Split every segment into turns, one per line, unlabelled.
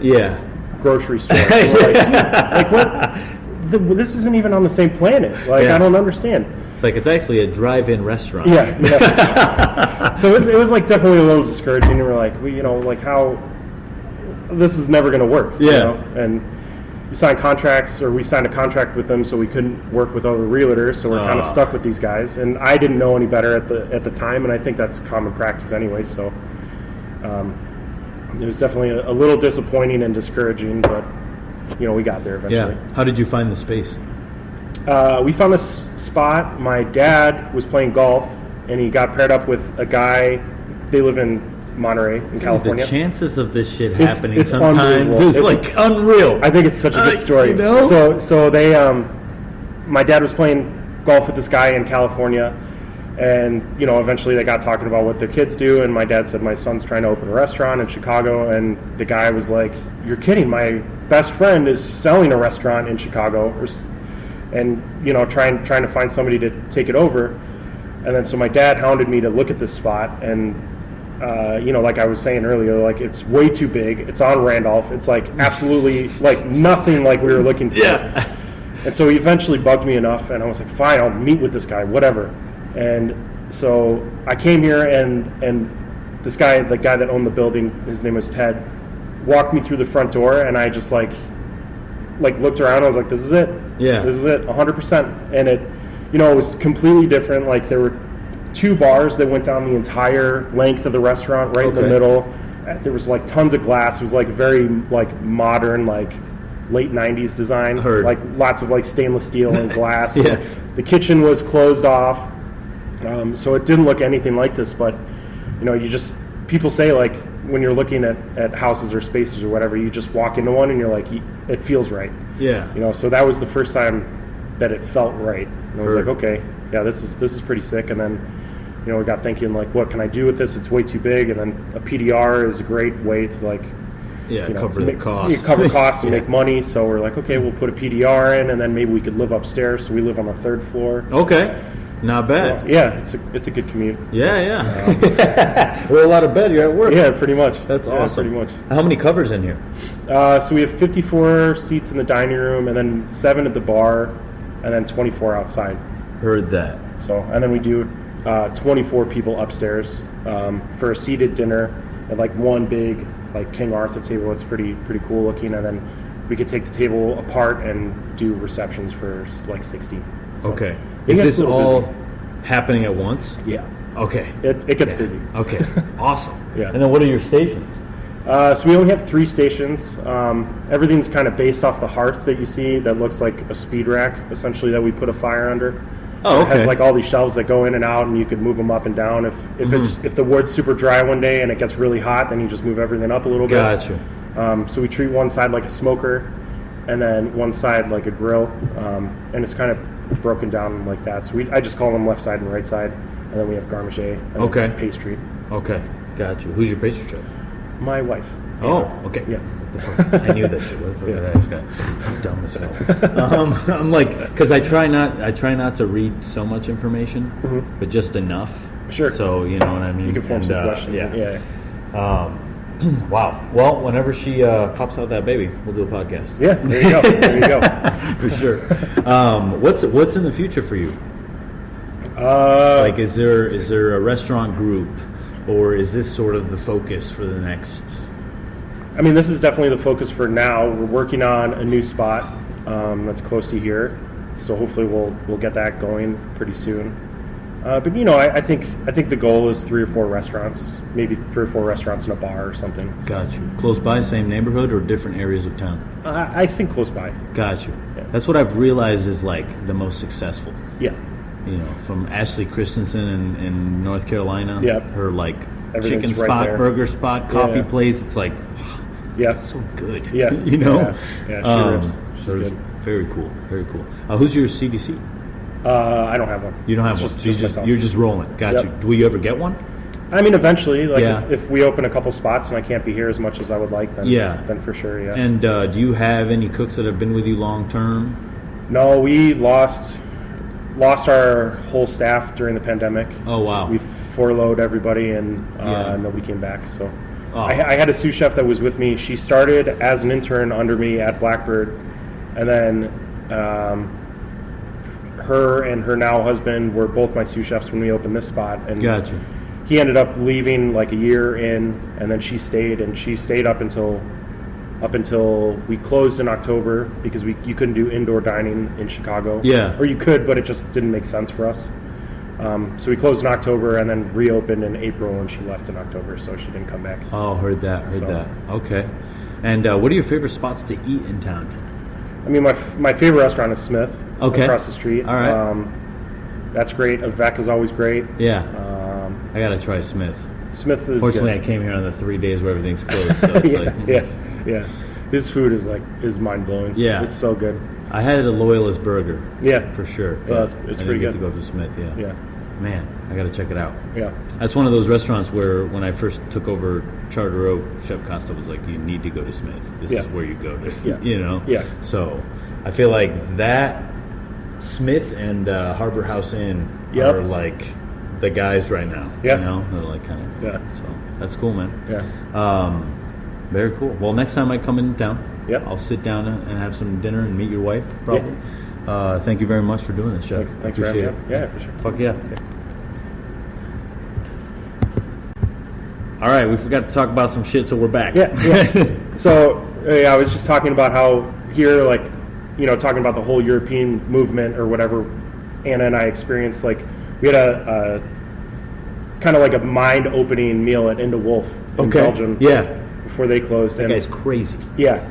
Yeah.
grocery store. And we're like, dude, like what? This isn't even on the same planet. Like, I don't understand.
It's like, it's actually a drive-in restaurant.
Yeah. Yes. So it was like definitely a little discouraging. And we're like, like how this is never going to work.
Yeah.
You know? And we signed a contract with them, so we couldn't work with other realtors. So we're kind of stuck with these guys. And I didn't know any better at the time, and I think that's common practice anyway. So it was definitely a little disappointing and discouraging, but we got there eventually.
Yeah. How did you find the space?
We found this spot. My dad was playing golf, and he got paired up with a guy. They live in Monterey, in California.
The chances of this shit happening
it's
sometimes is like unreal.
I think it's such a good story. So they, my dad was playing golf with this guy in California, and eventually they got talking about what their kids do, and my dad said, my son's trying to open a restaurant in Chicago, and the guy was like, you're kidding, my best friend is selling a restaurant in Chicago, and trying to find somebody to take it over. And then so my dad hounded me to look at this spot, and like I was saying earlier, like it's way too big. It's on Randolph. It's like absolutely like nothing like we were looking for.
Yeah.
And so he eventually bugged me enough, and I was like, fine, I'll meet with this guy, whatever. And so I came here, and this guy, the guy that owned the building, his name was Ted, walked me through the front door, and I just like looked around. I was like, this is it.
Yeah.
This is it, 100%. And it, it was completely different. Like there were 2 bars that went down the entire length of the restaurant, right in the middle. There was like tons of glass. It was like very like modern, like late 90s design. Like lots of like stainless steel and glass.
Yeah.
The kitchen was closed off, so it didn't look anything like this. But people say like when you're looking at houses or spaces or whatever, you just walk into one and you're like, it feels right.
Yeah.
So that was the first time that it felt right. And I was like, okay, yeah, this is pretty sick. And then we got thinking like, what can I do with this? It's way too big. And then a PDR is a great way to like,
cover the cost.
Cover costs and make money. So we're like, okay, we'll put a PDR in, and then maybe we could live upstairs. So we live on the 3rd floor.
Okay, not bad.
So, yeah, it's a good commute.
Yeah. We're a lot of bed. You're at work.
Yeah, pretty much.
That's awesome.
Pretty much.
How many covers in here?
So we have 54 seats in the dining room, and then 7 at the bar, and then 24 outside.
Heard that.
So, and then we do 24 people upstairs for a seated dinner at like one big like King Arthur table. It's pretty cool looking, and then we could take the table apart and do receptions for like 60. So
okay. Is this all happening at once?
Yeah.
Okay.
It gets busy.
Okay. Awesome.
Yeah.
And then what are your stations?
So we only have 3 stations. Everything's kind of based off the hearth that you see that looks like a speed rack, essentially, that we put a fire under.
Oh, okay.
It has like all these shelves that go in and out, and you could move them up and down. If the wood's super dry one day and it gets really hot, then you just move everything up a little bit.
Gotcha.
So we treat one side like a smoker, and then one side like a grill, and it's kind of broken down like that. So I just call them left side and right side, and then we have garnish and then pastry.
Okay, gotcha. Who's your pastry chef?
My wife.
Oh, okay.
Yeah.
I knew that shit. What the fuck did I ask that? I'm dumb as hell. I'm like, because I try not to read so much information, but just enough.
Sure.
So you know what I mean.
You can form some questions.
Yeah. Wow. Well, whenever she pops out that baby, we'll do a podcast.
Yeah. There you go. There you go.
For sure. What's in the future for you? Like, is there a restaurant group, or is this sort of the focus for the next?
I mean, this is definitely the focus for now. We're working on a new spot that's close to here, so hopefully we'll get that going pretty soon. But I think the goal is 3 or 4 restaurants, maybe 3 or 4 restaurants and a bar or something. So.
Got you. Close by, same neighborhood, or different areas of town?
I think close by.
Got you.
Yeah.
That's what I've realized is like the most successful.
Yeah.
From Ashley Christensen in North Carolina.
Yeah.
Her like
Everything's
chicken
right
spot,
there.
burger spot, coffee place. It's like,
yeah,
it's so good.
Yeah.
Yeah,
she rips. She's good.
Very cool. Very cool. Who's your CDC?
I don't have one.
You don't have one.
Just
you're just rolling. Got you. Will you ever get one?
I mean, eventually, if we open a couple spots and I can't be here as much as I would like, then for sure, yeah.
And do you have any cooks that have been with you long term?
No, we lost our whole staff during the pandemic.
Oh wow.
We furloughed everybody, and nobody came back. So
Oh.
I had a sous chef that was with me. She started as an intern under me at Blackbird, and then her and her now husband were both my sous chefs when we opened this spot. And
Gotcha.
he ended up leaving like a year in, and then she stayed up until we closed in October because you couldn't do indoor dining in Chicago.
Yeah.
Or you could, but it just didn't make sense for us. So we closed in October and then reopened in April, and she left in October, so she didn't come back.
Oh, heard that. Okay. And what are your favorite spots to eat in town?
I mean, my favorite restaurant is Smith, across the street.
All right.
That's great. Avec is always great.
Yeah. I got to try Smith.
Smith is
Fortunately,
good.
I came here on the 3 days where everything's closed. So it's
yeah. His food is mind blowing.
Yeah.
It's so good.
I had a Loyalist burger.
Yeah.
For sure.
Yeah,
but
it's
I
pretty
didn't
good.
get to go to Smith, yeah.
Yeah.
Man, I got to check it out.
Yeah.
That's one of those restaurants where when I first took over Charter Oak, Chef Costa was like, you need to go to Smith. This is where you go to,
Yeah. Yeah.
So I feel like that Smith and Harbor House Inn are like the guys right now.
Yeah.
They're like kind of,
Yeah.
So that's cool, man.
Yeah.
Very cool. Well, next time I come in town, I'll sit down and have some dinner and meet your wife, probably. Thank you very much for doing this, Chef.
Thanks for having me. Yeah, for sure.
Fuck yeah. All right, we forgot to talk about some shit, so we're back.
Yeah. So I was just talking about how here, like, talking about the whole European movement or whatever Anna and I experienced. Like, we had a kind of like a mind-opening meal at Inda Wolf in Belgium.
Yeah.
Before they closed.
That guy's crazy.
Yeah.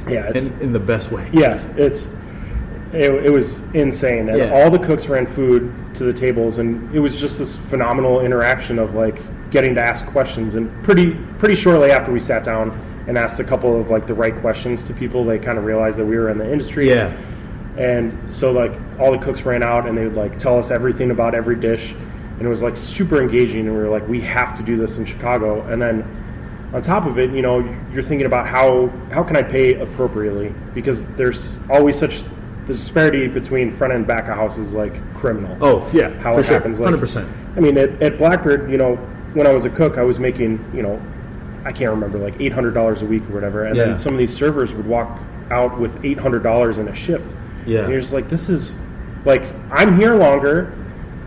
Yeah. In the best way.
Yeah. It was insane, and all the cooks ran food to the tables, and it was just this phenomenal interaction of like getting to ask questions. And pretty shortly after we sat down and asked a couple of like the right questions to people, they kind of realized that we were in the industry.
Yeah.
And so like all the cooks ran out and they would like tell us everything about every dish, and it was like super engaging. And we were like, we have to do this in Chicago. And then on top of it, you're thinking about how can I pay appropriately, because there's always such the disparity between front and back of house is like criminal.
Oh yeah,
how
for
it
sure.
happens. Like,
100%.
I mean, at Blackbird, when I was a cook, I was making, I can't remember, like $800 a week or whatever. And then some of these servers would walk out with $800 in a shift.
Yeah.
And you're just like, this is like, I'm here longer.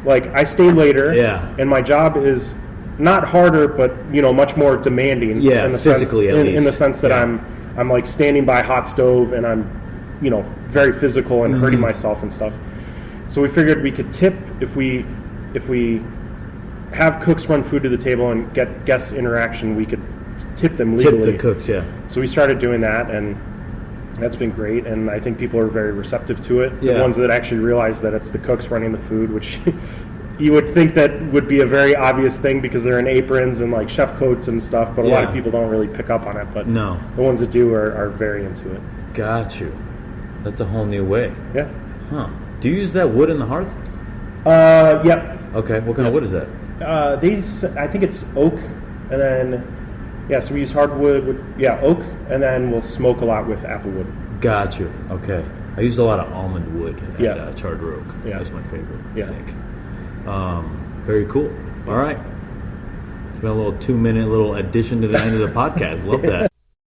Like, I stay later.
Yeah.
And my job is not harder, but much more demanding.
Yeah,
in the
physically
sense,
at least.
in the sense that I'm like standing by a hot stove, and I'm very physical and hurting myself and stuff. So we figured we could tip if we have cooks run food to the table and get guest interaction. We could tip them legally.
Tip the cooks, yeah.
So we started doing that, and that's been great. And I think people are very receptive to it.
Yeah.
The ones that actually realize that it's the cooks running the food, which you would think that would be a very obvious thing because they're in aprons and like chef coats and stuff, but a lot of people don't really pick up on it. But
no,
the ones that do are very into it.
Got you. That's a whole new way.
Yeah.
Huh. Do you use that wood in the hearth?
Yep.
Okay. What kind of wood is that?
I think it's oak, and then so we use hardwood. Oak, and then we'll smoke a lot with applewood.
Got you. Okay. I used a lot of almond wood at Charter Oak.
Yeah.
That's my favorite.
Yeah.
I think. Very cool. All right. It's been a little 2-minute little addition to the end of the podcast. Love that.